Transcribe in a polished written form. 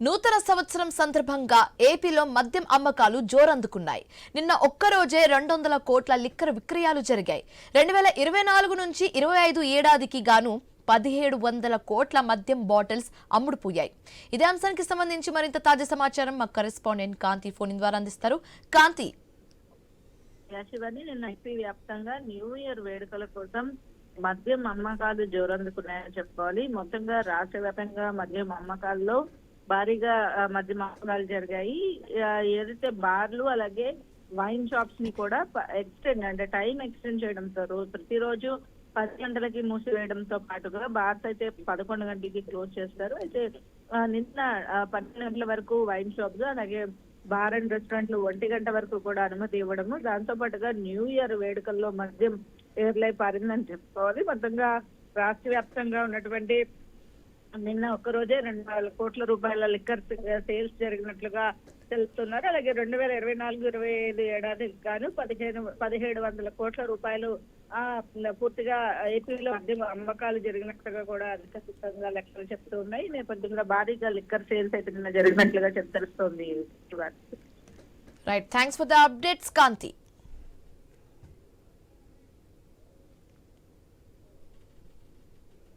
నూతన సంవత్సరం సందర్భంగా ఏపీలో మద్యం అమ్మకాలు జోరందుకున్నాయి. నిన్న ఒక్కరోజే 200 కోట్ల లిక్కర్ విక్రయాలు జరిగాయి. 2024 నుంచి 25 ఏడాదికి గాను 1700 కోట్ల మద్యం బాటిల్స్ అమ్ముడుపోయాయి. ఇదే అంశానికి సంబంధించి మరింత తాజా సమాచారం మా కరెస్పాండెంట్ కాంతి ఫోన్ ద్వారా అందిస్తారు. కాంతి, శివని నిన్న ఏపీ వ్యాప్తంగా న్యూ ఇయర్ వేడుకల కోసం మద్యం అమ్మకాలు జోరందుకున్నాయని చెప్పుకోవాలి. మొత్తంగా రాష్ట్ర వ్యాప్తంగా మద్యం అమ్మకాల్లో భారీగా మద్యం అమ్మకాలు జరిగాయి. ఏదైతే బార్లు అలాగే వైన్ షాప్స్ ని కూడా అంటే టైం ఎక్స్టెండ్ చేయడంతో ప్రతిరోజు 10 గంటలకి మూసివేయడంతో పాటుగా బార్స్ అయితే 11 గంటలకి క్లోజ్ చేస్తారు. అయితే నిన్న 12 గంటల వరకు వైన్ షాప్స్ అలాగే బార్ అండ్ రెస్టారెంట్లు 1 గంట వరకు కూడా అనుమతి ఇవ్వడము, దాంతో పాటుగా న్యూ ఇయర్ వేడుకల్లో మద్యం ఏర్లై పారిందని చెప్పుకోవాలి. మొత్తంగా రాష్ట్ర వ్యాప్తంగా ఉన్నటువంటి నిన్న ఒక్కరోజే 200 కోట్ల రూపాయల లిక్కర్ సేల్స్ జరిగినట్లుగా తెలుస్తున్నారు. అలాగే 2024-25 ఏడాదికి గాను 1700 కోట్ల రూపాయలు పూర్తిగా ఏపీలో మద్యం అమ్మకాలు జరిగినట్లుగా కూడా అధికారికంగా లెక్కలు చెప్తూ ఉన్నాయి. ఈ నేపథ్యంలో భారీగా లిక్కర్ సేల్స్ అయితే నిన్న జరిగినట్లుగా తెలుస్తోంది. Right, thanks for the updates Kanthi.